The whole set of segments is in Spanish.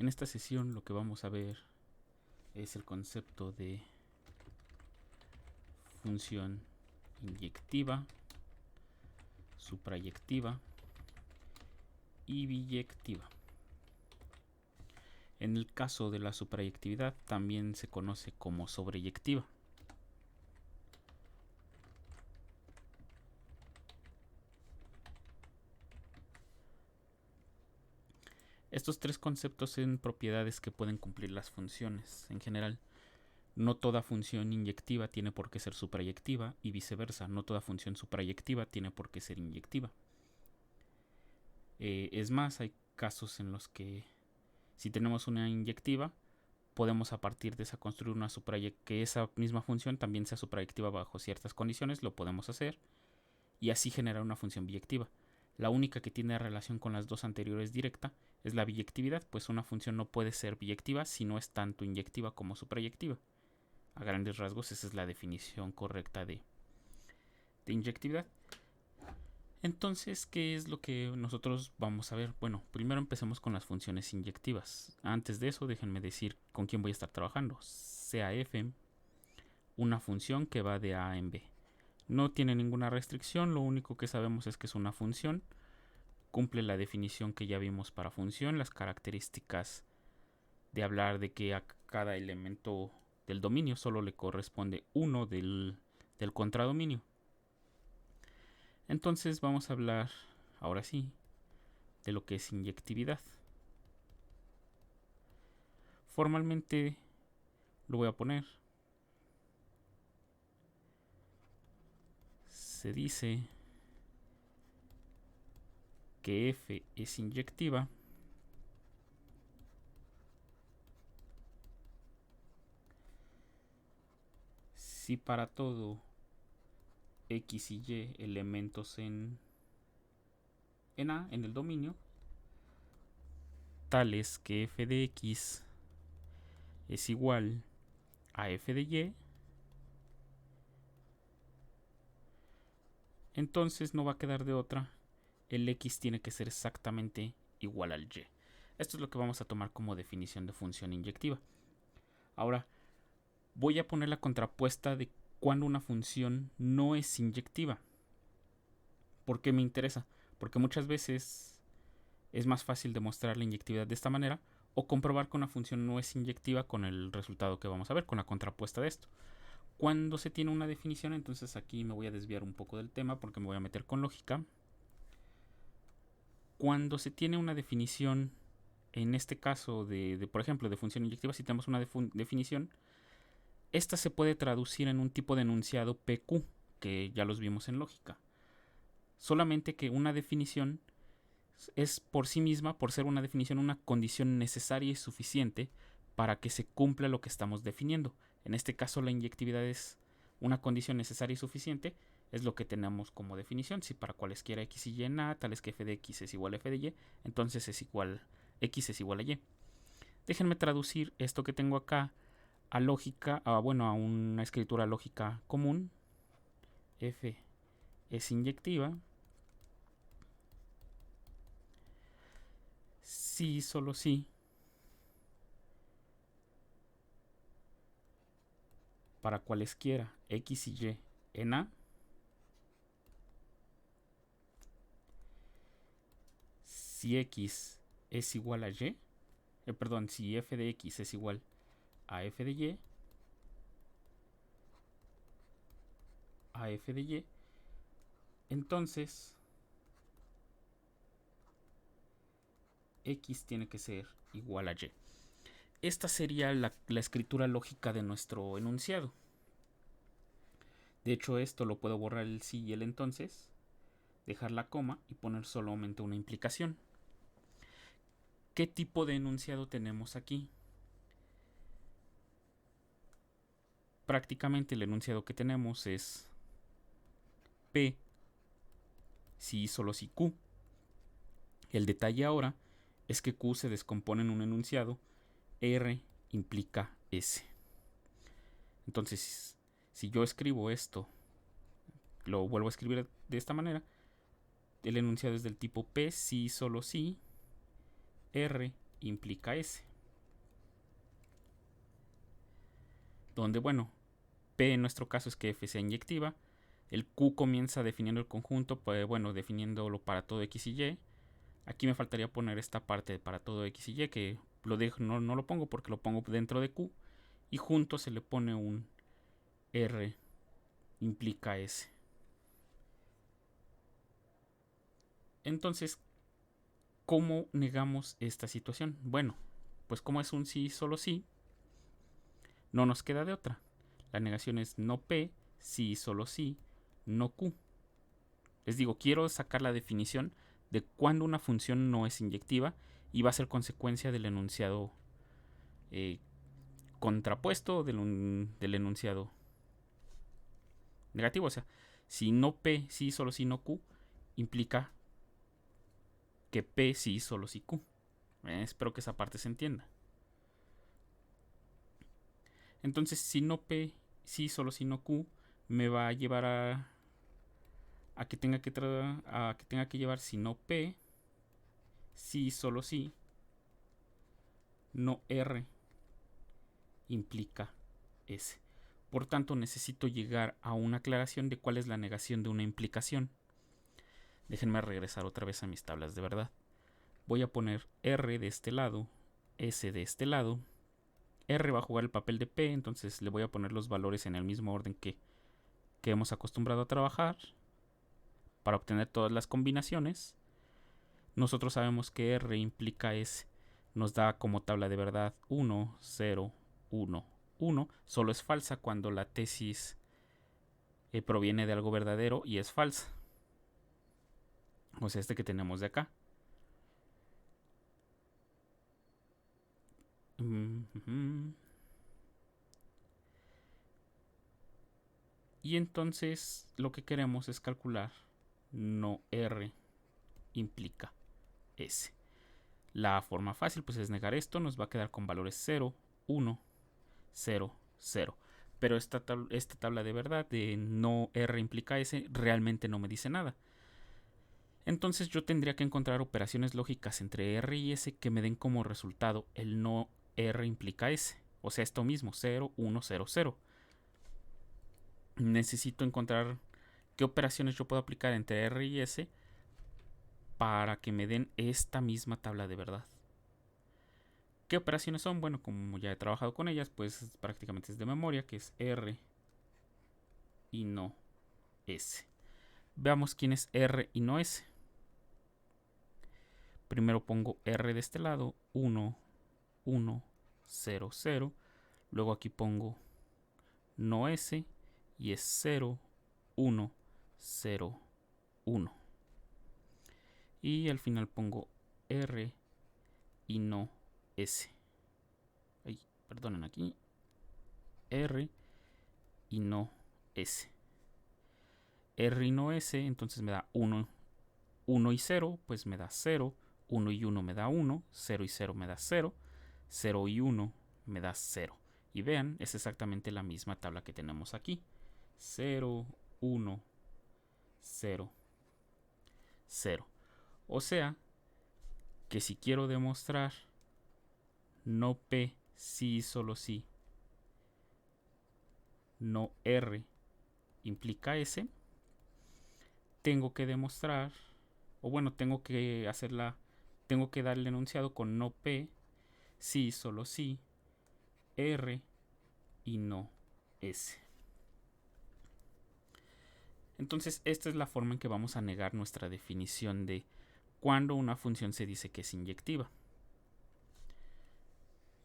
En esta sesión lo que vamos a ver es el concepto de función inyectiva, suprayectiva y biyectiva. En el caso de la suprayectividad también se conoce como sobreyectiva. Estos tres conceptos son propiedades que pueden cumplir las funciones. En general, no toda función inyectiva tiene por qué ser suprayectiva y viceversa, no toda función suprayectiva tiene por qué ser inyectiva. Es más, hay casos en los que si tenemos una inyectiva, podemos a partir de esa construir una que esa misma función también sea suprayectiva bajo ciertas condiciones, lo podemos hacer y así generar una función biyectiva. La única que tiene relación con las dos anteriores directa es la biyectividad, pues una función no puede ser biyectiva si no es tanto inyectiva como suprayectiva. A grandes rasgos esa es la definición correcta de inyectividad. Entonces, ¿qué es lo que nosotros vamos a ver? Bueno, primero empecemos con las funciones inyectivas. Antes de eso, déjenme decir con quién voy a estar trabajando. Sea f una función que va de a en b. No tiene ninguna restricción, lo único que sabemos es que es una función. Cumple la definición que ya vimos para función, las características de hablar de que a cada elemento del dominio solo le corresponde uno del contradominio. Entonces vamos a hablar, ahora sí, de lo que es inyectividad. Formalmente lo voy a poner. Se dice que f es inyectiva si para todo x y y elementos en A, en el dominio, tales que f de x es igual a f de y, entonces no va a quedar de otra, el x tiene que ser exactamente igual al y. Esto es lo que vamos a tomar como definición de función inyectiva. Ahora, voy a poner la contrapuesta de cuando una función no es inyectiva. ¿Por qué me interesa? Porque muchas veces es más fácil demostrar la inyectividad de esta manera o comprobar que una función no es inyectiva con el resultado que vamos a ver, con la contrapuesta de esto. Cuando se tiene una definición, entonces aquí me voy a desviar un poco del tema porque me voy a meter con lógica. Cuando se tiene una definición, en este caso por ejemplo, de función inyectiva, si tenemos una definición, esta se puede traducir en un tipo de enunciado PQ, que ya los vimos en lógica. Solamente que una definición es por sí misma, por ser una definición, una condición necesaria y suficiente para que se cumpla lo que estamos definiendo. En este caso, la inyectividad es una condición necesaria y suficiente, es lo que tenemos como definición. Si para cualesquiera x y y en A, tales que f de x es igual a f de y, entonces x es igual a y. Déjenme traducir esto que tengo acá a lógica, a una escritura lógica común. F es inyectiva si, solo si, para cualesquiera x y y en A, si x es igual a y, si f de x es igual a f de y, entonces x tiene que ser igual a y. Esta sería la escritura lógica de nuestro enunciado. De hecho, esto lo puedo borrar el sí y el entonces, dejar la coma y poner solamente una implicación. ¿Qué tipo de enunciado tenemos aquí? Prácticamente el enunciado que tenemos es P si y solo si Q. El detalle ahora es que Q se descompone en un enunciado, R implica S. Entonces, si yo escribo esto, lo vuelvo a escribir de esta manera, el enunciado es del tipo P si y solo si, R implica S. donde, bueno, P en nuestro caso es que F sea inyectiva. El Q comienza definiendo el conjunto, pues bueno, definiéndolo para todo X y Y. Aquí me faltaría poner esta parte para todo X y Y, que lo dejo, no lo pongo porque lo pongo dentro de Q. Y junto se le pone un R implica S. Entonces, ¿cómo negamos esta situación? Bueno, pues como es un sí, solo sí, no nos queda de otra. La negación es no P, sí, solo sí, no Q. Les digo, quiero sacar la definición de cuándo una función no es inyectiva y va a ser consecuencia del enunciado contrapuesto del enunciado negativo. O sea, si no P, sí, solo sí, no Q, implica que P, sí, solo sí, Q. Espero que esa parte se entienda. Entonces, si no P, sí, solo sí, no Q, me va a llevar a que tenga que llevar si no P, sí, solo sí, no R implica S. Por tanto, necesito llegar a una aclaración de cuál es la negación de una implicación. Déjenme regresar otra vez a mis tablas de verdad. Voy a poner R de este lado, S de este lado. R va a jugar el papel de P, entonces le voy a poner los valores en el mismo orden que hemos acostumbrado a trabajar para obtener todas las combinaciones. Nosotros sabemos que R implica S. Nos da como tabla de verdad 1, 0, 1, 1. Solo es falsa cuando la tesis proviene de algo verdadero y es falsa. O sea, este que tenemos de acá. Y entonces lo que queremos es calcular no R implica S. La forma fácil pues es negar esto. Nos va a quedar con valores 0, 1, 0, 0. Pero esta tabla de verdad de no R implica S realmente no me dice nada. Entonces yo tendría que encontrar operaciones lógicas entre R y S que me den como resultado el no R implica S. O sea, esto mismo, 0, 1, 0, 0. Necesito encontrar qué operaciones yo puedo aplicar entre R y S para que me den esta misma tabla de verdad. ¿Qué operaciones son? Bueno, como ya he trabajado con ellas, pues prácticamente es de memoria, que es R y no S. Veamos quién es R y no S. Primero pongo R de este lado, 1, 1, 0, 0. Luego aquí pongo no S y es 0, 1, 0, 1. Y al final pongo R y no S. Ay, perdonen aquí. R y no S. R y no S, entonces me da 1, 1 y 0, pues me da 0. 1 y 1 me da 1. 0 y 0 me da 0. 0 y 1 me da 0. Y vean, es exactamente la misma tabla que tenemos aquí. 0, 1, 0, 0. O sea, que si quiero demostrar no P, sí, solo sí, no R implica S, tengo que demostrar, o bueno, tengo que dar el enunciado con no P, sí, solo sí, R y no S. Entonces, esta es la forma en que vamos a negar nuestra definición de cuando una función se dice que es inyectiva.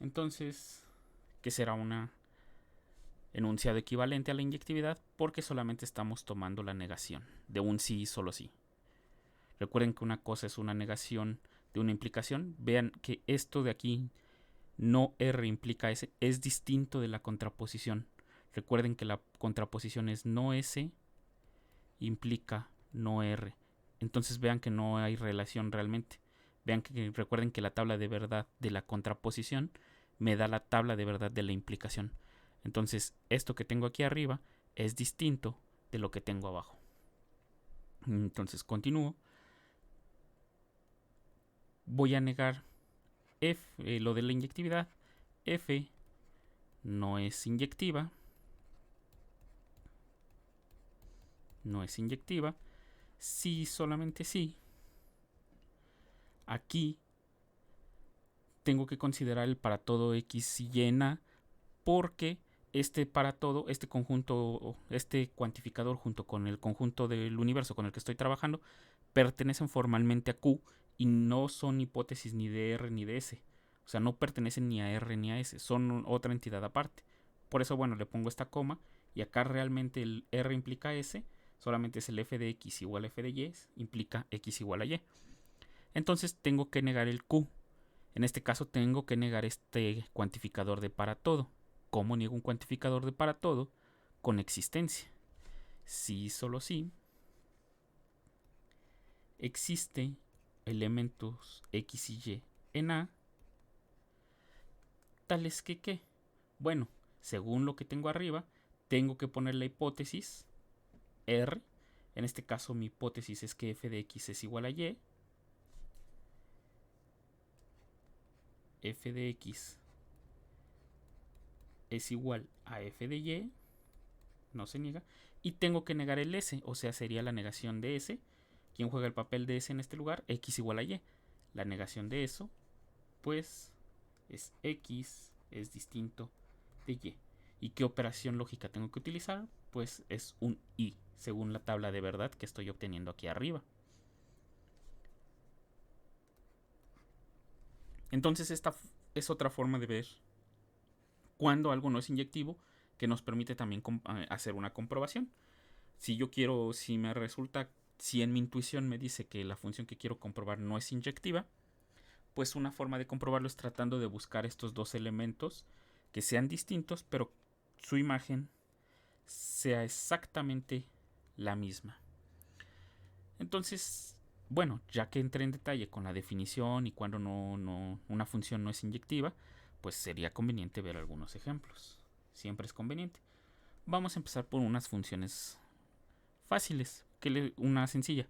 Entonces, ¿qué será un enunciado equivalente a la inyectividad? Porque solamente estamos tomando la negación de un sí y solo sí. Recuerden que una cosa es una negación de una implicación. Vean que esto de aquí, no R implica S, es distinto de la contraposición. Recuerden que la contraposición es no S implica no R. Entonces vean que no hay relación realmente. Recuerden que la tabla de verdad de la contraposición me da la tabla de verdad de la implicación. Entonces esto que tengo aquí arriba es distinto de lo que tengo abajo. Entonces continúo. Voy a negar lo de la inyectividad. F no es inyectiva. No es inyectiva. Sí, solamente sí. Aquí tengo que considerar el para todo X y Y en A, porque este para todo, este conjunto, este cuantificador junto con el conjunto del universo con el que estoy trabajando, pertenecen formalmente a Q y no son hipótesis ni de R ni de S. O sea, no pertenecen ni a R ni a S, son otra entidad aparte. Por eso, bueno, le pongo esta coma y acá realmente el R implica S, solamente es el f de X igual a f de Y, implica X igual a Y. Entonces tengo que negar el Q. En este caso tengo que negar este cuantificador de para todo. ¿Cómo niego un cuantificador de para todo? Con existencia. Si solo si existe elementos X y Y en A, tales que ¿qué? Bueno, según lo que tengo arriba, tengo que poner la hipótesis R. En este caso mi hipótesis es que f de X es igual a Y. F de X es igual a f de Y. No se niega. Y tengo que negar el S, o sea, sería la negación de S. ¿Quién juega el papel de S en este lugar? X igual a Y. La negación de eso, pues, es X es distinto de Y. ¿Y qué operación lógica tengo que utilizar? Pues es un I, según la tabla de verdad que estoy obteniendo aquí arriba. Entonces esta es otra forma de ver cuando algo no es inyectivo, que nos permite también hacer una comprobación. Si yo quiero, si me resulta, si en mi intuición me dice que la función que quiero comprobar no es inyectiva, pues una forma de comprobarlo es tratando de buscar estos dos elementos que sean distintos, pero su imagen sea exactamente la misma. Entonces, bueno, ya que entré en detalle con la definición y cuando una función no es inyectiva, pues sería conveniente ver algunos ejemplos. Siempre es conveniente. Vamos a empezar por unas funciones fáciles, una sencilla.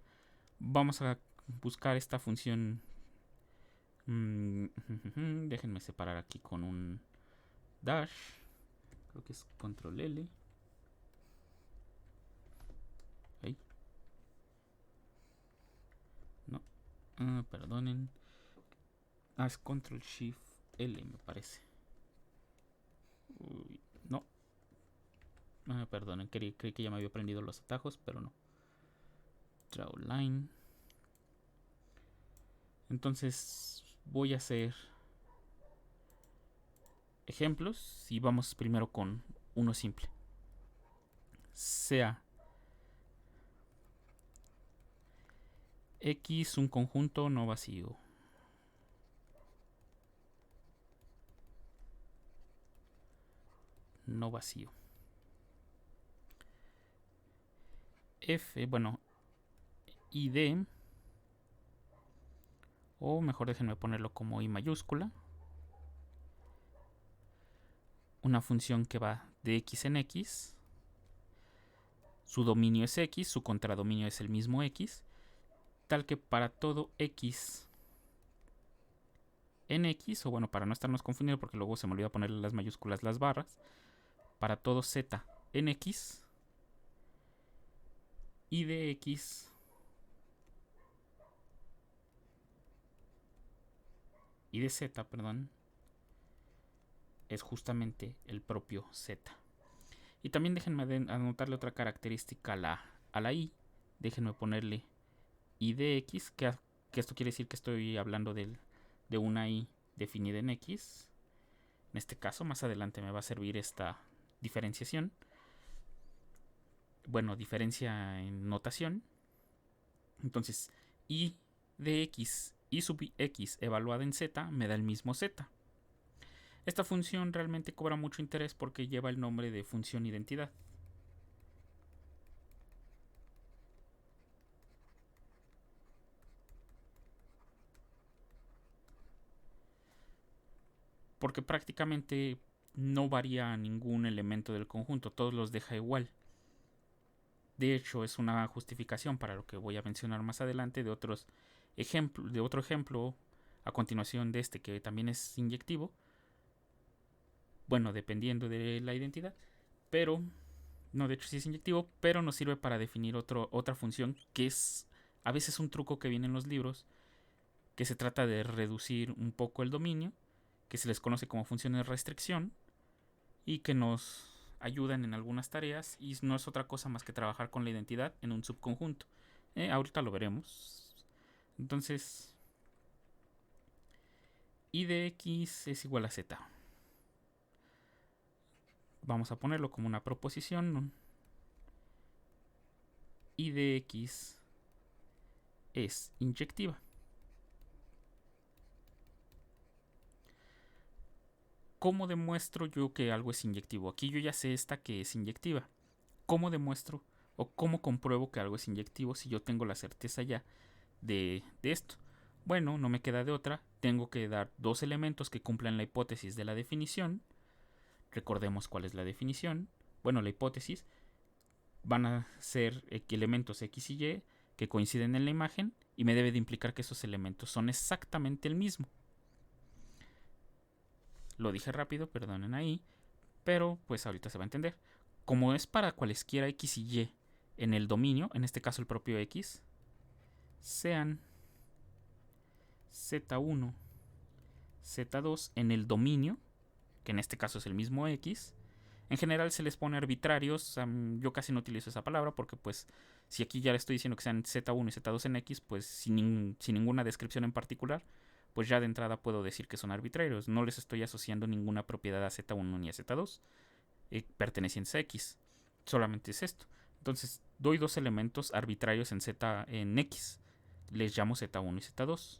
Vamos a buscar esta función. Déjenme separar aquí con un dash. Creo que es control L. Ahí. No. Perdonen. Es control shift L, me parece. Uy, no. Perdonen, creí que ya me había aprendido los atajos, pero no. Draw line. Entonces voy a hacer ejemplos y vamos primero con uno simple. Sea X un conjunto no vacío. No vacío. F, bueno, ID, o mejor déjenme ponerlo como I mayúscula. Una función que va de X en X. Su dominio es X, su contradominio es el mismo X, tal que para todo X en X, o bueno, para no estarnos confundiendo porque luego se me olvida ponerle las mayúsculas las barras, para todo Z en X, y de X y de Z, perdón, es justamente el propio Z. Y también déjenme anotarle otra característica a la I. Déjenme ponerle I de X, que esto quiere decir que estoy hablando de una I definida en X. En este caso, más adelante me va a servir esta diferenciación. Bueno, diferencia en notación. Entonces, I de X y sub X evaluada en Z me da el mismo Z. Esta función realmente cobra mucho interés porque lleva el nombre de función identidad. Porque prácticamente no varía ningún elemento del conjunto, todos los deja igual. De hecho, es una justificación para lo que voy a mencionar más adelante de otro ejemplo a continuación de este que también es inyectivo. Bueno, dependiendo de la identidad, pero no, de hecho sí es inyectivo, pero nos sirve para definir otra función que es a veces un truco que viene en los libros, que se trata de reducir un poco el dominio, que se les conoce como funciones de restricción y que nos ayudan en algunas tareas y no es otra cosa más que trabajar con la identidad en un subconjunto. Ahorita lo veremos. Entonces, y de x es igual a z. Vamos a ponerlo como una proposición. Y de x es inyectiva. ¿Cómo demuestro yo que algo es inyectivo? Aquí yo ya sé esta que es inyectiva. ¿Cómo demuestro o cómo compruebo que algo es inyectivo si yo tengo la certeza ya de esto? Bueno, no me queda de otra. Tengo que dar dos elementos que cumplan la hipótesis de la definición. Recordemos cuál es la definición. Bueno, la hipótesis van a ser elementos X y Y que coinciden en la imagen y me debe de implicar que esos elementos son exactamente el mismo. Lo dije rápido, perdonen ahí, pero pues ahorita se va a entender. Como es para cualesquiera X y Y en el dominio, en este caso el propio X, sean Z1, Z2 en el dominio, que en este caso es el mismo X. En general se les pone arbitrarios, yo casi no utilizo esa palabra porque pues si aquí ya le estoy diciendo que sean Z1 y Z2 en X, pues sin ninguna descripción en particular, pues ya de entrada puedo decir que son arbitrarios. No les estoy asociando ninguna propiedad a Z1 ni a Z2 pertenecientes a X. Solamente es esto. Entonces doy dos elementos arbitrarios en X. Les llamo Z1 y Z2.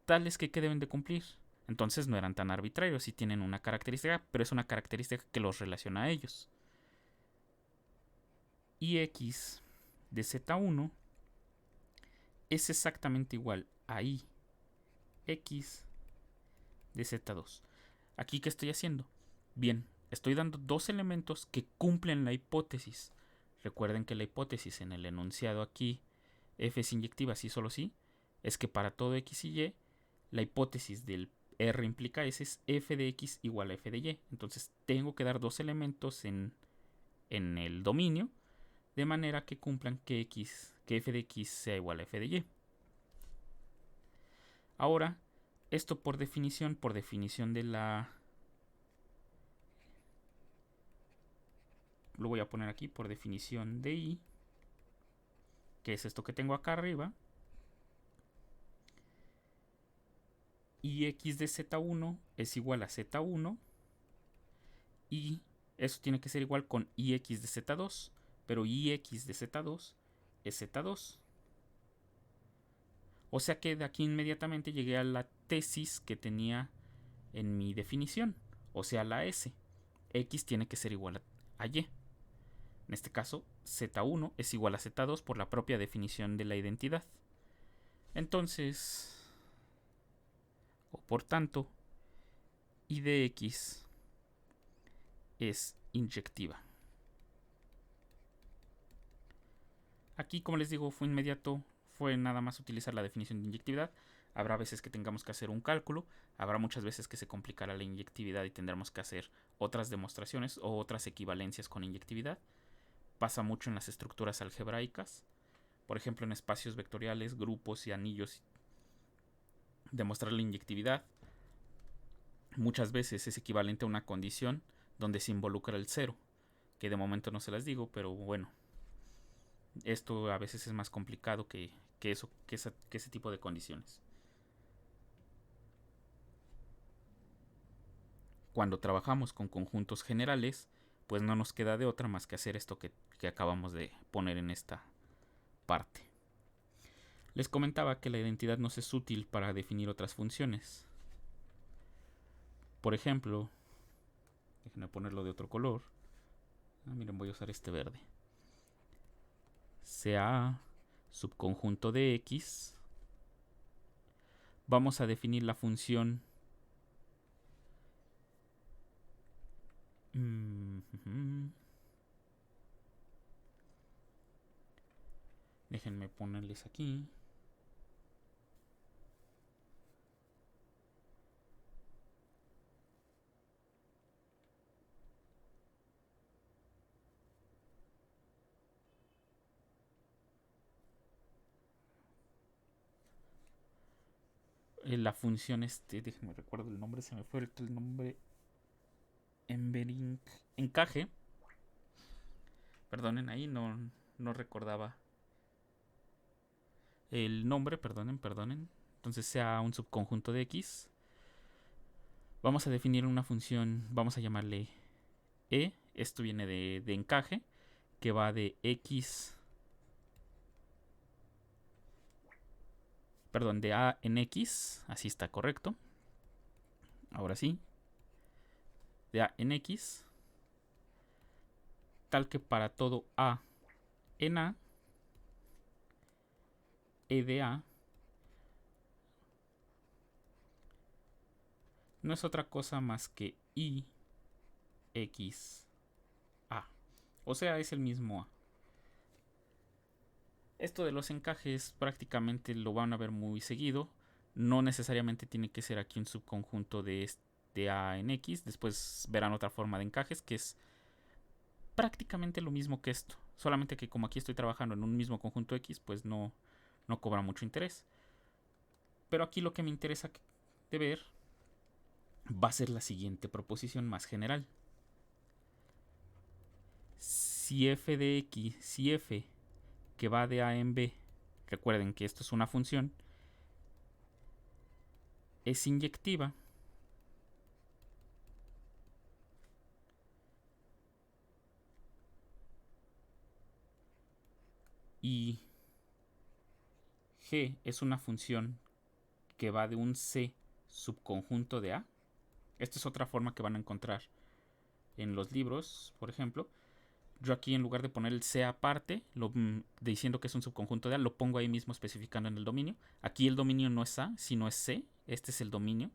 Tales que deben de cumplir. Entonces no eran tan arbitrarios y tienen una característica, pero es una característica que los relaciona a ellos. Y X de Z1 es exactamente igual a I X de Z2. ¿Aquí qué estoy haciendo? Bien, estoy dando dos elementos que cumplen la hipótesis. Recuerden que la hipótesis en el enunciado aquí, F es inyectiva sí solo sí, es que para todo X y Y, la hipótesis del R implica S es F de X igual a F de Y. Entonces tengo que dar dos elementos en el dominio de manera que cumplan que F de X sea igual a F de Y. Ahora, esto por definición de la... Lo voy a poner aquí por definición de I, que es esto que tengo acá arriba. Y X de Z1 es igual a Z1 y eso tiene que ser igual con IX de Z2, pero IX de Z2 es Z2. O sea que de aquí inmediatamente llegué a la tesis que tenía en mi definición, o sea la S. X tiene que ser igual a Y. En este caso, Z1 es igual a Z2 por la propia definición de la identidad. Entonces, o por tanto, I de X es inyectiva. Aquí, como les digo, fue inmediato, fue nada más utilizar la definición de inyectividad. Habrá veces que tengamos que hacer un cálculo, habrá muchas veces que se complicará la inyectividad y tendremos que hacer otras demostraciones o otras equivalencias con inyectividad. Pasa mucho en las estructuras algebraicas, por ejemplo en espacios vectoriales, grupos y anillos. Demostrar la inyectividad muchas veces es equivalente a una condición donde se involucra el cero, que de momento no se las digo, pero bueno, esto a veces es más complicado que ese tipo de condiciones. Cuando trabajamos con conjuntos generales, pues no nos queda de otra más que hacer esto que acabamos de poner en esta parte. Les comentaba que la identidad nos es útil para definir otras funciones. Por ejemplo, déjenme ponerlo de otro color. Miren, voy a usar este verde. Sea subconjunto de X, vamos a definir la función déjenme ponerles aquí. la función, déjenme recuerdo el nombre, se me fue el nombre, encaje. Perdonen, ahí no recordaba el nombre, perdonen. Entonces sea un subconjunto de X. Vamos a definir una función, vamos a llamarle E. Esto viene de encaje, que va de X, perdón, de A en X, así está correcto. Ahora sí, de A en X, tal que para todo A en A, E de A no es otra cosa más que I X A. O sea, es el mismo A. Esto de los encajes prácticamente lo van a ver muy seguido. No necesariamente tiene que ser aquí un subconjunto de A en X. Después verán otra forma de encajes que es prácticamente lo mismo que esto. Solamente que como aquí estoy trabajando en un mismo conjunto X, pues no cobra mucho interés. Pero aquí lo que me interesa de ver va a ser la siguiente proposición más general. Si f de X, si f que va de A en B, recuerden que esto es una función, es inyectiva, y G es una función que va de un C subconjunto de A. Esta es otra forma que van a encontrar en los libros, por ejemplo. Yo aquí en lugar de poner el C aparte, diciendo que es un subconjunto de A, lo pongo ahí mismo especificando en el dominio. Aquí el dominio no es A, sino es C. Este es el dominio.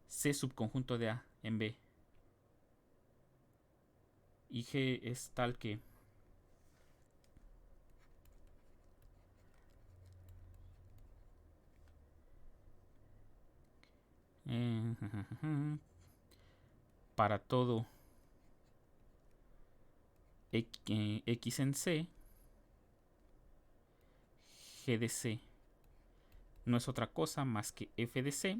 C subconjunto de A en B. Y G es tal que para todo X en C, G de C no es otra cosa más que F de C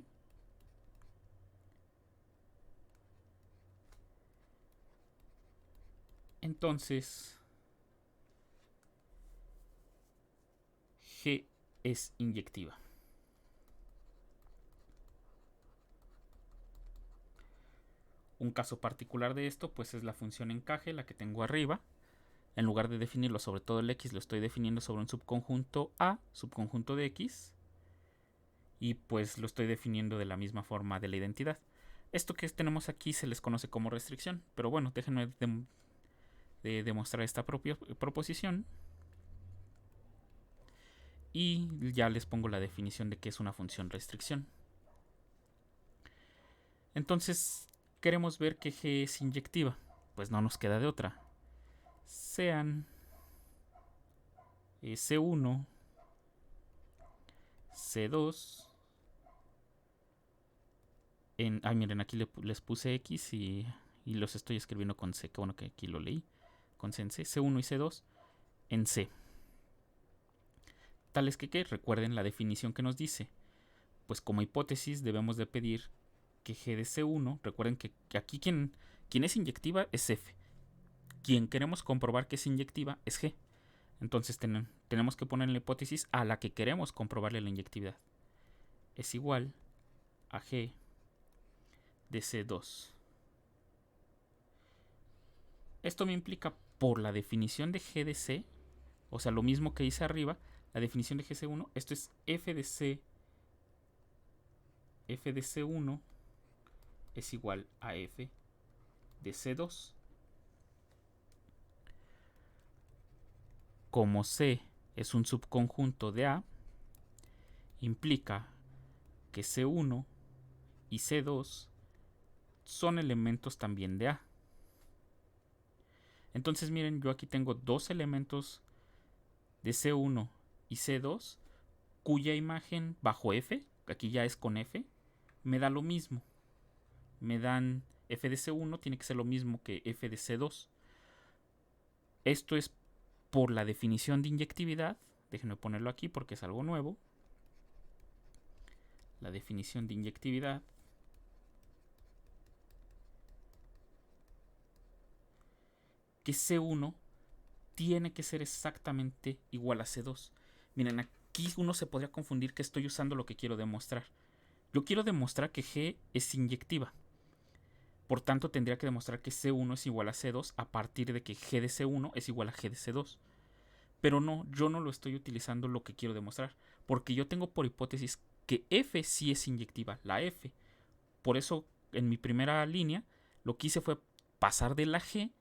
entonces G es inyectiva. Un caso particular de esto pues es la función encaje, la que tengo arriba. En lugar de definirlo sobre todo el X, lo estoy definiendo sobre un subconjunto A, subconjunto de X, y pues lo estoy definiendo de la misma forma de la identidad. Esto que tenemos aquí se les conoce como restricción, pero bueno, déjenme demostrar esta proposición y ya les pongo la definición de qué es una función restricción. Entonces, queremos ver que G es inyectiva, pues no nos queda de otra. Sean C1, C2, miren, aquí les puse X y los estoy escribiendo con C, que bueno que aquí lo leí, con C en C, C1 y C2 en C. Tales que recuerden la definición que nos dice, pues como hipótesis debemos de pedir que G de C1, recuerden que aquí quien es inyectiva es F, quien queremos comprobar que es inyectiva es G. Entonces tenemos que poner la hipótesis a la que queremos comprobarle la inyectividad. Es igual a G de C2. Esto me implica por la definición de G de C, o sea, lo mismo que hice arriba, la definición de GC1, esto es F de C, F de C1 es igual a F de C2. Como C es un subconjunto de A, implica que C1 y C2 son elementos también de A. Entonces miren, yo aquí tengo dos elementos de C1 y C2 cuya imagen bajo F, aquí ya es con F, me da lo mismo. Me dan F de C1, tiene que ser lo mismo que F de C2. Esto es por la definición de inyectividad. Déjenme ponerlo aquí porque es algo nuevo. la definición de inyectividad, que C1 tiene que ser exactamente igual a C2. Miren, aquí uno se podría confundir que estoy usando lo que quiero demostrar. Yo quiero demostrar que G es inyectiva. Por tanto, tendría que demostrar que C1 es igual a C2 a partir de que G de C1 es igual a G de C2. Pero no, yo no lo estoy utilizando lo que quiero demostrar, porque yo tengo por hipótesis que F sí es inyectiva, la F. Por eso, en mi primera línea, lo que hice fue pasar de la G,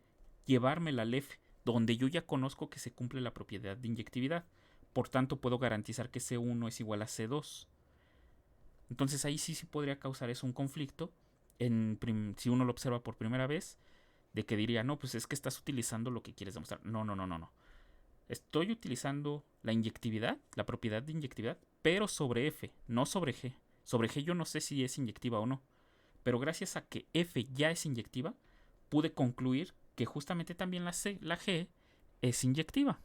llevármela al F, donde yo ya conozco que se cumple la propiedad de inyectividad. Por tanto, puedo garantizar que C1 es igual a C2. Entonces ahí sí podría causar eso un conflicto, si uno lo observa por primera vez, de que diría, no, pues es que estás utilizando lo que quieres demostrar. No. Estoy utilizando la inyectividad, la propiedad de inyectividad, pero sobre F, no sobre G. Sobre G yo no sé si es inyectiva o no. Pero gracias a que F ya es inyectiva, pude concluir que justamente también la G es inyectiva.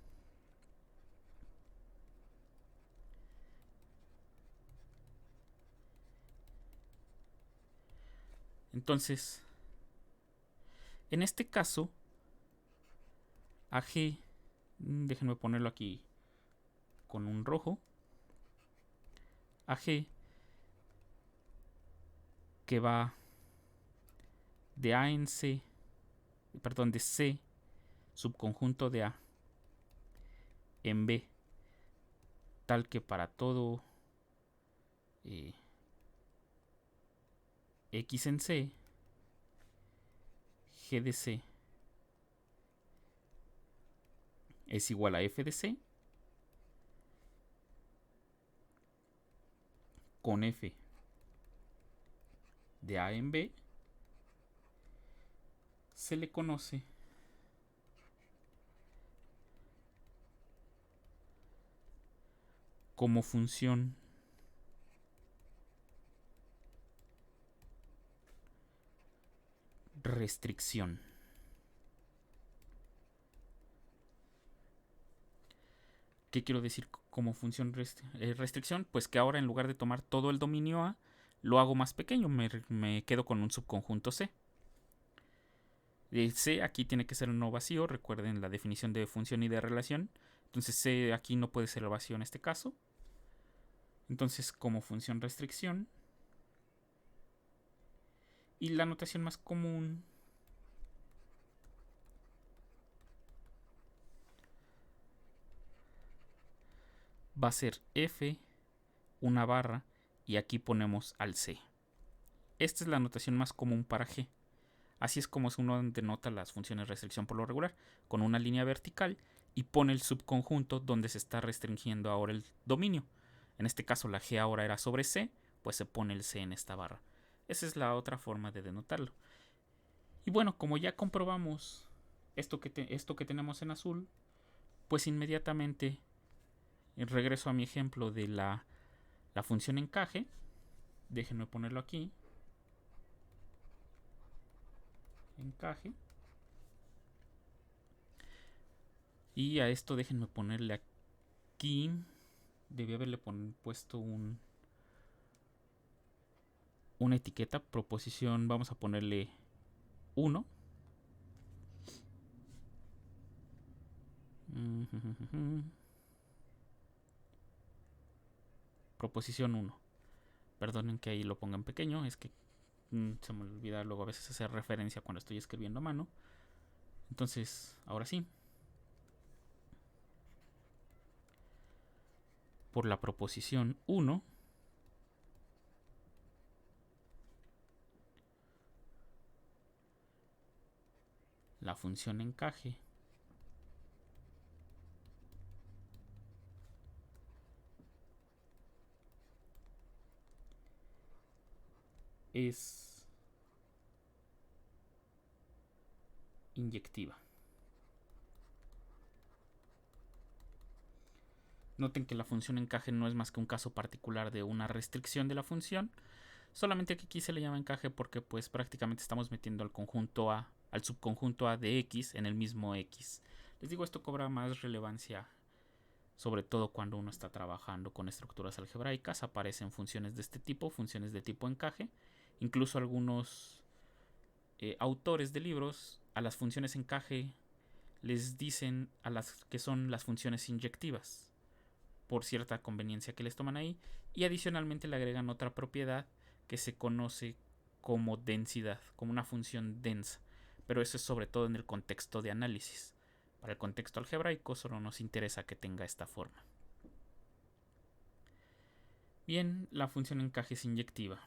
Entonces, en este caso, a G, déjenme ponerlo aquí con un rojo, a G, que va de A en C, perdón, de C, subconjunto de A, en B, tal que para todo X en C, G de C es igual a F de C con F de A en B, se le conoce como función restricción. ¿Qué quiero decir como función restricción? Pues que ahora en lugar de tomar todo el dominio A, lo hago más pequeño, me quedo con un subconjunto C. C aquí tiene que ser no vacío, recuerden la definición de función y de relación. Entonces C aquí no puede ser vacío en este caso. Entonces como función restricción. Y la notación más común va a ser F, una barra, y aquí ponemos al C. Esta es la notación más común para G. Así es como uno denota las funciones de restricción por lo regular, con una línea vertical y pone el subconjunto donde se está restringiendo ahora el dominio. En este caso la G ahora era sobre C, pues se pone el C en esta barra. Esa es la otra forma de denotarlo. Y bueno, como ya comprobamos esto que tenemos en azul, pues inmediatamente regreso a mi ejemplo de la función encaje. Déjenme ponerlo aquí. Encaje. Y a esto déjenme ponerle aquí. Debí haberle puesto una etiqueta, proposición, vamos a ponerle 1. Proposición 1. Perdonen que ahí lo ponga en pequeño, es que se me olvida luego a veces hacer referencia cuando estoy escribiendo a mano. Entonces, ahora sí. Por la proposición 1, la función encaje es inyectiva. Noten que la función encaje no es más que un caso particular de una restricción de la función, solamente que aquí se le llama encaje porque pues prácticamente estamos metiendo al conjunto A, al subconjunto A de X en el mismo X. Les digo, esto cobra más relevancia, sobre todo cuando uno está trabajando con estructuras algebraicas, aparecen funciones de este tipo, funciones de tipo encaje. Incluso algunos autores de libros a las funciones encaje les dicen a las que son las funciones inyectivas, por cierta conveniencia que les toman ahí, y adicionalmente le agregan otra propiedad que se conoce como densidad, como una función densa, pero eso es sobre todo en el contexto de análisis. Para el contexto algebraico solo nos interesa que tenga esta forma. Bien, la función encaje es inyectiva.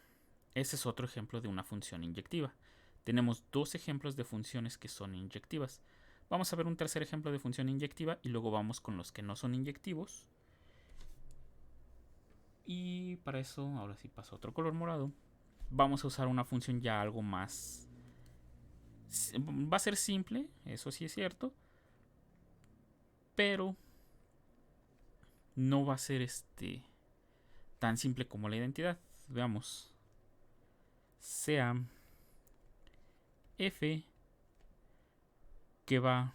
Ese es otro ejemplo de una función inyectiva. Tenemos dos ejemplos de funciones que son inyectivas. Vamos a ver un tercer ejemplo de función inyectiva y luego vamos con los que no son inyectivos. Y para eso, ahora sí paso a otro color morado. Vamos a usar una función ya algo más... Va a ser simple, eso sí es cierto. Pero no va a ser tan simple como la identidad. Veamos. Sea f que va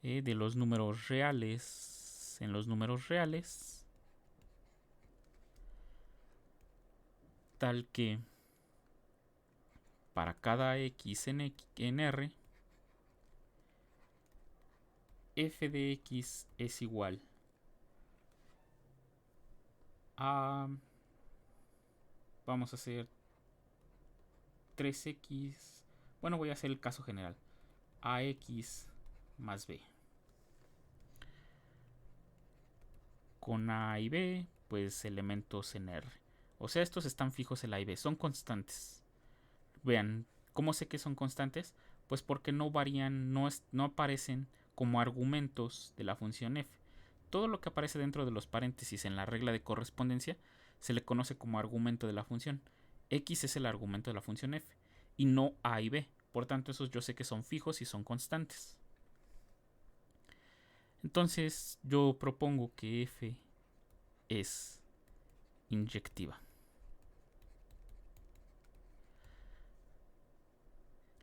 de los números reales en los números reales, tal que para cada x en R, f de x es igual a, vamos a hacer 3x, bueno, voy a hacer el caso general, ax más b. Con a y b, pues elementos en R. O sea, estos están fijos el a y b, son constantes. Vean, ¿cómo sé que son constantes? Pues porque no varían, no aparecen como argumentos de la función f. Todo lo que aparece dentro de los paréntesis en la regla de correspondencia se le conoce como argumento de la función. X es el argumento de la función f y no a y b. Por tanto, esos yo sé que son fijos y son constantes. Entonces, yo propongo que f es inyectiva.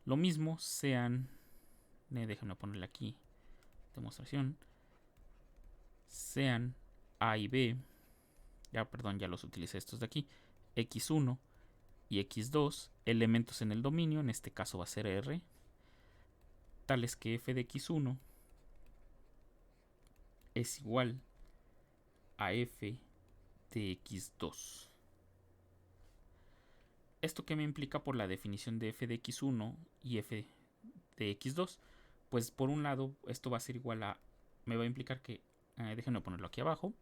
Lo mismo sean, déjenme ponerle aquí, demostración, sean a y b, ya los utilicé estos de aquí, x1 y x2, elementos en el dominio, en este caso va a ser R, tales que f de x1 es igual a f de x2. ¿Esto qué me implica por la definición de f de x1 y f de x2? Pues por un lado esto va a ser igual a, me va a implicar que, déjenme ponerlo aquí abajo,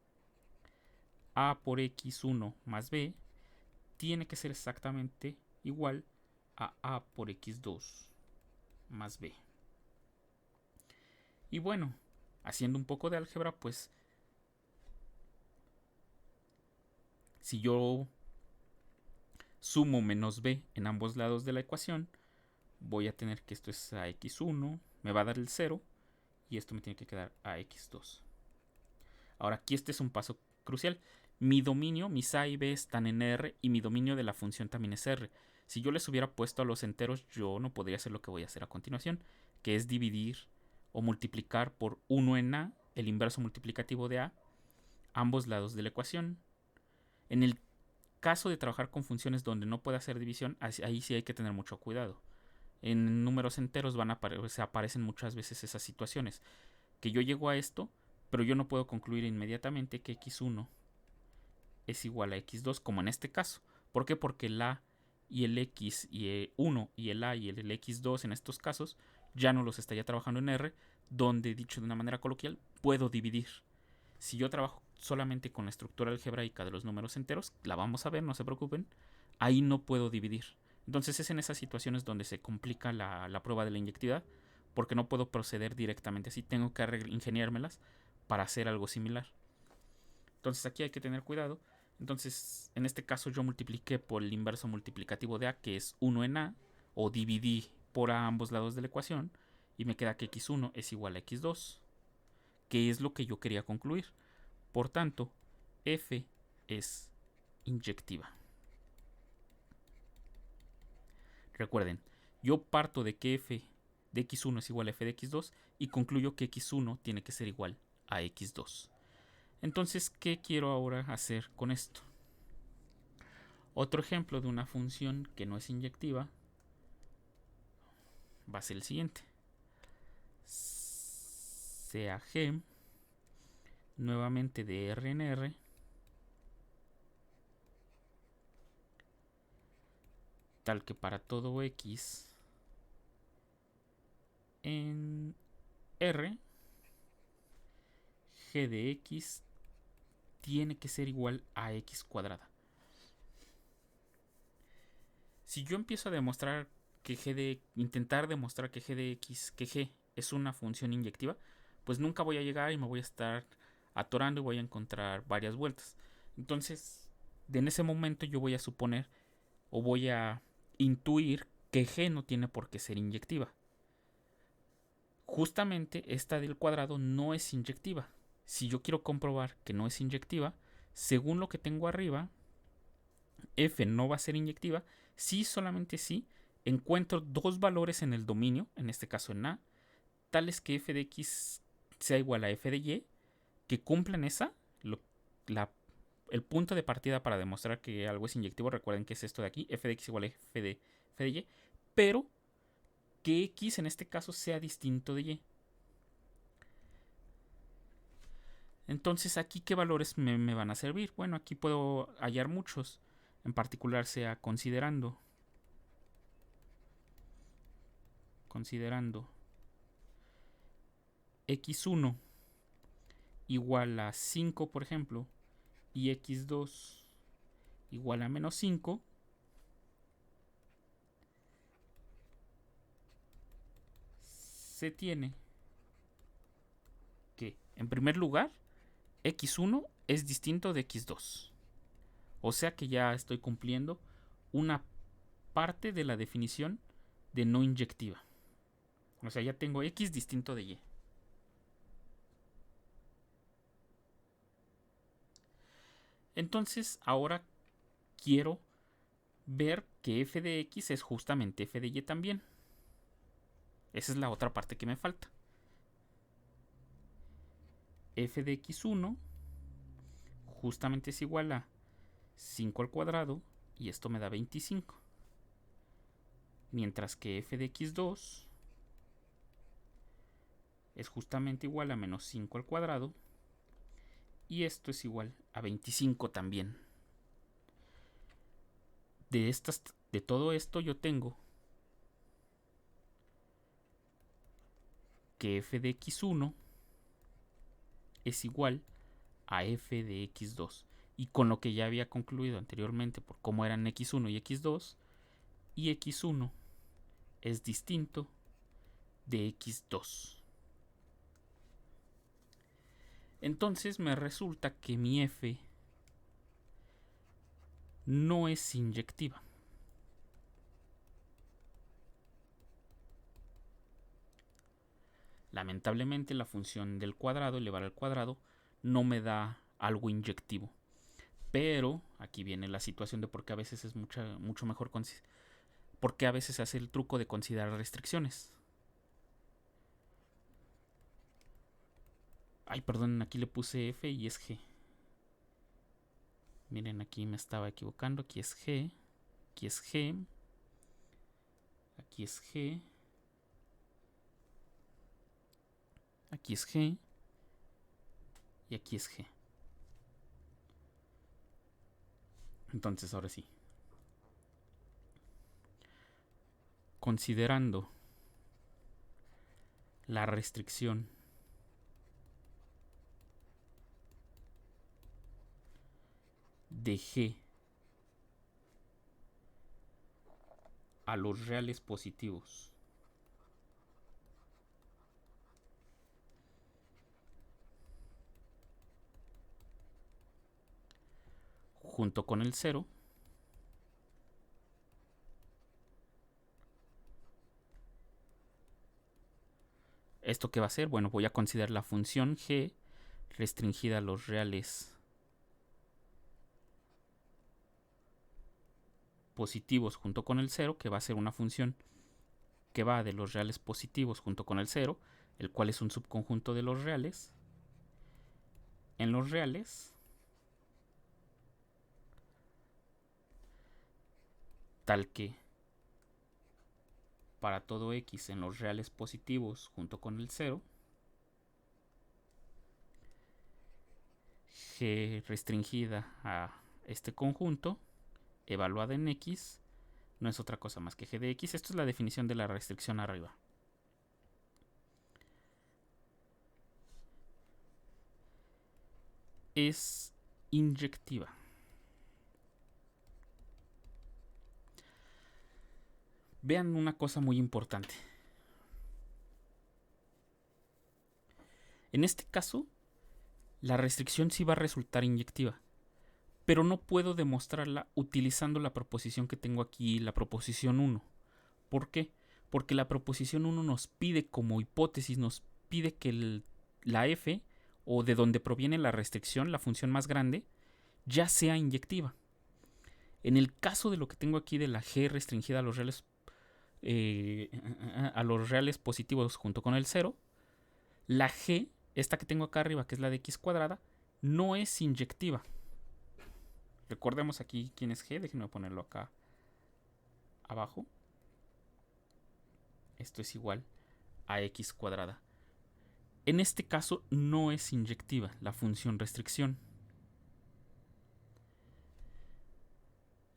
a por x1 más b tiene que ser exactamente igual a por x2 más b. Y bueno, haciendo un poco de álgebra, pues si yo sumo menos b en ambos lados de la ecuación, voy a tener que esto es a x1, me va a dar el 0 y esto me tiene que quedar a x2. Ahora aquí este es un paso crucial. Mi dominio, mis a y b están en R y mi dominio de la función también es R. Si yo les hubiera puesto a los enteros, yo no podría hacer lo que voy a hacer a continuación, que es dividir o multiplicar por 1 en a, el inverso multiplicativo de a, ambos lados de la ecuación. En el caso de trabajar con funciones donde no puede hacer división, ahí sí hay que tener mucho cuidado. En números enteros se aparecen muchas veces esas situaciones, que yo llego a esto, pero yo no puedo concluir inmediatamente que x1 es igual a x2, como en este caso. ¿Por qué? Porque el a y el x1 y el a y el x2 en estos casos ya no los estaría trabajando en R, donde, dicho de una manera coloquial, puedo dividir. Si yo trabajo solamente con la estructura algebraica de los números enteros, la vamos a ver, no se preocupen, ahí no puedo dividir. Entonces es en esas situaciones donde se complica la prueba de la inyectividad, porque no puedo proceder directamente así, tengo que ingeniármelas para hacer algo similar. Entonces aquí hay que tener cuidado. Entonces en este caso yo multipliqué por el inverso multiplicativo de a, que es 1 en a, o dividí por a ambos lados de la ecuación, y me queda que x1 es igual a x2, que es lo que yo quería concluir. Por tanto, f es inyectiva. Recuerden, yo parto de que f de x1 es igual a f de x2 y concluyo que x1 tiene que ser igual a x2. Entonces, ¿qué quiero ahora hacer con esto? Otro ejemplo de una función que no es inyectiva va a ser el siguiente. Sea g nuevamente de R en R tal que para todo x en R, g de x tiene que ser igual a x cuadrada. Si yo empiezo a demostrar que intentar demostrar que g es una función inyectiva, pues nunca voy a llegar y me voy a estar atorando y voy a encontrar varias vueltas. Entonces, en ese momento yo voy a suponer o voy a intuir que g no tiene por qué ser inyectiva. Justamente esta del cuadrado no es inyectiva. Si yo quiero comprobar que no es inyectiva, según lo que tengo arriba, f no va a ser inyectiva si solamente si encuentro dos valores en el dominio, en este caso en A, tales que f de x sea igual a f de y, que cumplan el punto de partida para demostrar que algo es inyectivo. Recuerden que es esto de aquí, f de x igual a f de y, pero que x en este caso sea distinto de y. Entonces, ¿aquí qué valores me van a servir? Bueno, aquí puedo hallar muchos. En particular sea considerando x1 igual a 5, por ejemplo, y x2 igual a menos 5, se tiene que, en primer lugar, x1 es distinto de x2. O sea que ya estoy cumpliendo una parte de la definición de no inyectiva. O sea, ya tengo x distinto de y. Entonces, ahora quiero ver que f de x es justamente f de y también. Esa es la otra parte que me falta. F de x1 justamente es igual a 5 al cuadrado y esto me da 25. Mientras que f de x2 es justamente igual a menos 5 al cuadrado y esto es igual a 25 también. De todo esto yo tengo que f de x1 es igual a f de x2. Y con lo que ya había concluido anteriormente por cómo eran x1 y x2, y x1 es distinto de x2. Entonces me resulta que mi f no es inyectiva. Lamentablemente la función del cuadrado, elevar al cuadrado, no me da algo inyectivo. Pero aquí viene la situación de por qué a veces es mucho mejor, porque a veces se hace el truco de considerar restricciones. Ay, perdón, aquí le puse f y es g. Miren, aquí me estaba equivocando. Aquí es g, aquí es g, aquí es g, aquí es g y aquí es g. Entonces, ahora sí. Considerando la restricción de g a los reales positivos junto con el 0, ¿esto qué va a ser? Bueno, voy a considerar la función g restringida a los reales positivos junto con el 0, que va a ser una función que va de los reales positivos junto con el 0, el cual es un subconjunto de los reales, en los reales tal que para todo x en los reales positivos junto con el 0, g restringida a este conjunto evaluada en x no es otra cosa más que g de x. Esto es la definición de la restricción arriba. Es inyectiva. Vean una cosa muy importante. En este caso, la restricción sí va a resultar inyectiva, pero no puedo demostrarla utilizando la proposición que tengo aquí, la proposición 1. ¿Por qué? Porque la proposición 1 nos pide como hipótesis, nos pide que la f, o de donde proviene la restricción, la función más grande, ya sea inyectiva. En el caso de lo que tengo aquí de la g restringida a los reales positivos junto con el 0, la g, esta que tengo acá arriba, que es la de x cuadrada, no es inyectiva. Recordemos aquí quién es g, déjenme ponerlo acá abajo. Esto es igual a x cuadrada. En este caso no es inyectiva la función restricción.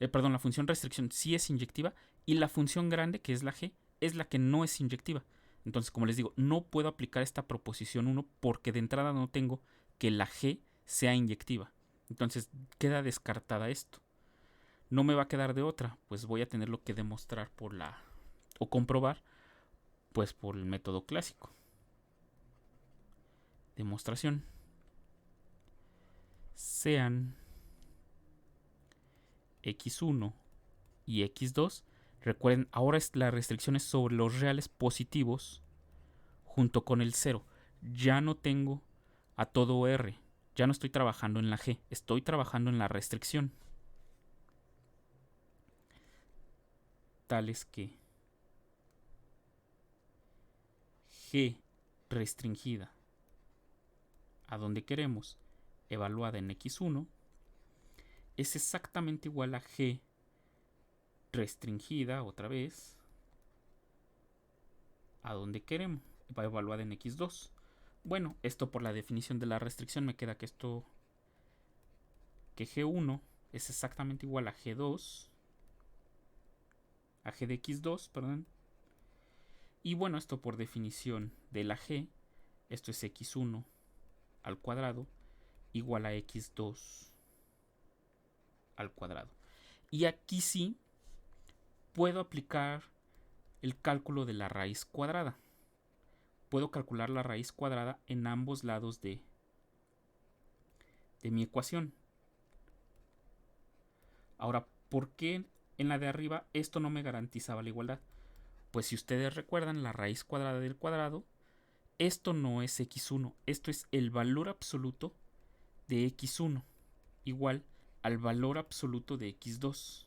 La función restricción sí es inyectiva y la función grande, que es la g, es la que no es inyectiva. Entonces, como les digo, no puedo aplicar esta proposición 1 porque de entrada no tengo que la g sea inyectiva. Entonces, queda descartada esto. No me va a quedar de otra, pues voy a tenerlo que demostrar o comprobar, pues por el método clásico. Demostración. Sean x1 y x2. Recuerden, ahora la restricción es sobre los reales positivos junto con el 0. Ya no tengo a todo R. Ya no estoy trabajando en la G. Estoy trabajando en la restricción. Tales que G restringida a donde queremos, evaluada en x1, es exactamente igual a G restringida, otra vez, a donde queremos, va evaluada en x2. Bueno, esto por la definición de la restricción me queda que G1 es exactamente igual a G2, a G de x2, perdón. Y bueno, esto por definición de la G, esto es x1 al cuadrado igual a x2 al cuadrado. Y aquí sí puedo aplicar el cálculo de la raíz cuadrada. Puedo calcular la raíz cuadrada en ambos lados de mi ecuación. Ahora, ¿por qué en la de arriba esto no me garantizaba la igualdad? Pues si ustedes recuerdan, la raíz cuadrada del cuadrado, esto no es x1, esto es el valor absoluto de x1, igual al valor absoluto de x2.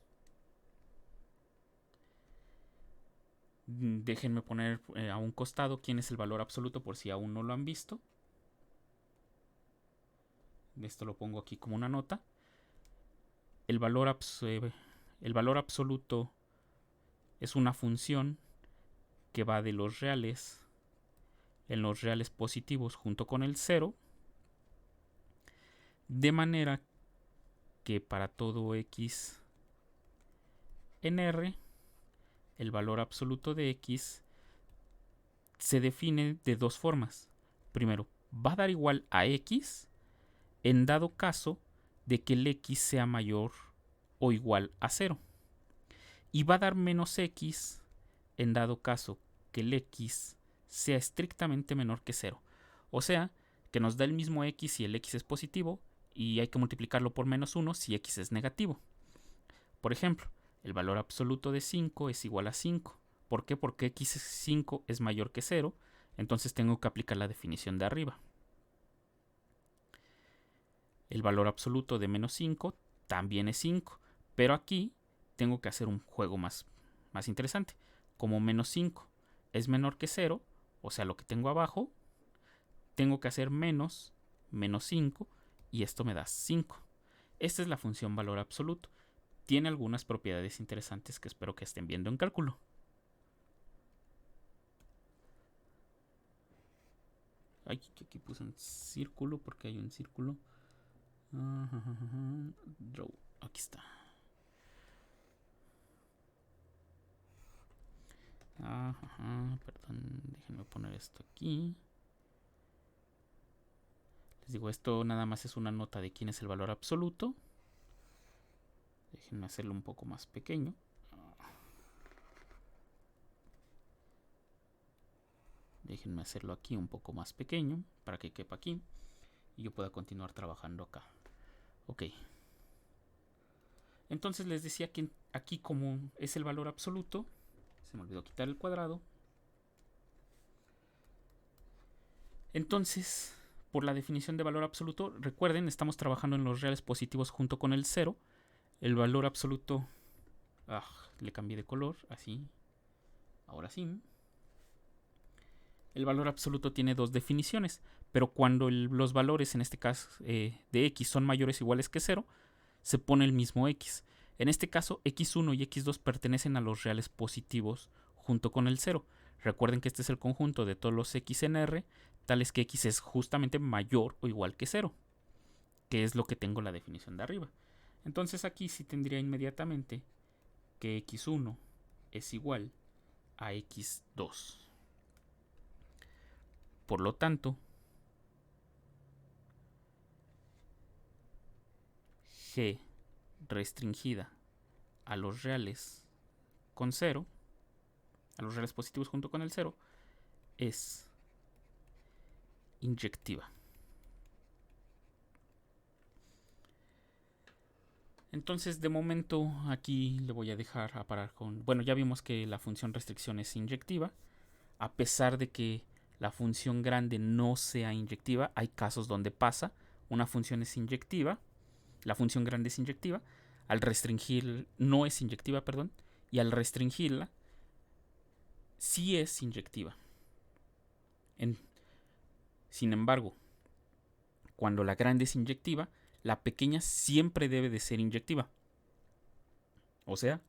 Déjenme poner a un costado quién es el valor absoluto por si aún no lo han visto. Esto lo pongo aquí como una nota. El valor absoluto es una función que va de los reales en los reales positivos junto con el 0, de manera que para todo x en R, el valor absoluto de x se define de dos formas. Primero, va a dar igual a x en dado caso de que el x sea mayor o igual a 0. Y va a dar menos x en dado caso que el x sea estrictamente menor que 0. O sea, que nos da el mismo x si el x es positivo y hay que multiplicarlo por menos 1 si x es negativo. Por ejemplo, el valor absoluto de 5 es igual a 5. ¿Por qué? Porque x5 es mayor que 0, entonces tengo que aplicar la definición de arriba. El valor absoluto de menos 5 también es 5, pero aquí tengo que hacer un juego más interesante. Como menos 5 es menor que 0, o sea, lo que tengo abajo, tengo que hacer menos 5, y esto me da 5. Esta es la función valor absoluto. Tiene algunas propiedades interesantes que espero que estén viendo en cálculo. Aquí puse un círculo porque hay un círculo. Draw. Aquí está. Perdón, déjenme poner esto aquí. Les digo, esto nada más es una nota de quién es el valor absoluto. Déjenme hacerlo un poco más pequeño. Déjenme hacerlo aquí un poco más pequeño para que quepa aquí y yo pueda continuar trabajando acá. Ok. Entonces les decía que aquí, como es el valor absoluto, se me olvidó quitar el cuadrado. Entonces, por la definición de valor absoluto, recuerden, estamos trabajando en los reales positivos junto con el 0. El valor absoluto... le cambié de color, así. Ahora sí. El valor absoluto tiene dos definiciones, pero cuando los valores, en este caso de x, son mayores o iguales que 0, se pone el mismo x. En este caso, x1 y x2 pertenecen a los reales positivos junto con el 0. Recuerden que este es el conjunto de todos los x en R, tales que x es justamente mayor o igual que 0, que es lo que tengo la definición de arriba. Entonces aquí sí tendría inmediatamente que x1 es igual a x2. Por lo tanto, g restringida a los reales con 0, a los reales positivos junto con el 0, es inyectiva. Entonces, de momento, aquí le voy a dejar a parar con... Bueno, ya vimos que la función restricción es inyectiva. A pesar de que la función grande no sea inyectiva, hay casos donde pasa. Una función es inyectiva, la función grande es inyectiva, al restringir... no es inyectiva, perdón, y al restringirla, sí es inyectiva. Sin embargo, cuando la grande es inyectiva, la pequeña siempre debe de ser inyectiva. O sea,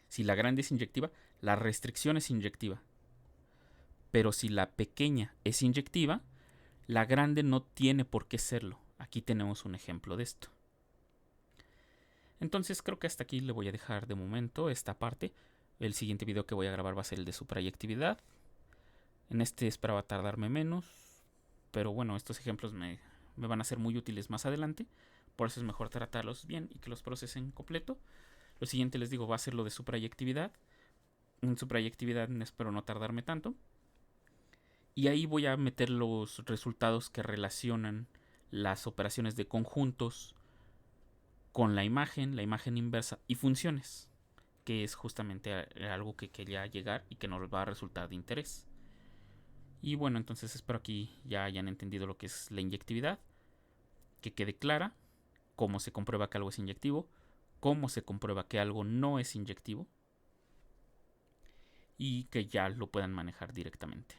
si la grande es inyectiva, la restricción es inyectiva. Pero si la pequeña es inyectiva, la grande no tiene por qué serlo. Aquí tenemos un ejemplo de esto. Entonces creo que hasta aquí le voy a dejar de momento esta parte. El siguiente video que voy a grabar va a ser el de suprayectividad. En este esperaba tardarme menos, pero bueno, estos ejemplos me van a ser muy útiles más adelante. Por eso es mejor tratarlos bien y que los procesen completo. Lo siguiente, les digo, va a ser lo de suprayectividad. En suprayectividad espero no tardarme tanto. Y ahí voy a meter los resultados que relacionan las operaciones de conjuntos con la imagen inversa y funciones, que es justamente algo que quería llegar y que nos va a resultar de interés. Y bueno, entonces espero aquí ya hayan entendido lo que es la inyectividad, que quede clara cómo se comprueba que algo es inyectivo, cómo se comprueba que algo no es inyectivo y que ya lo puedan manejar directamente.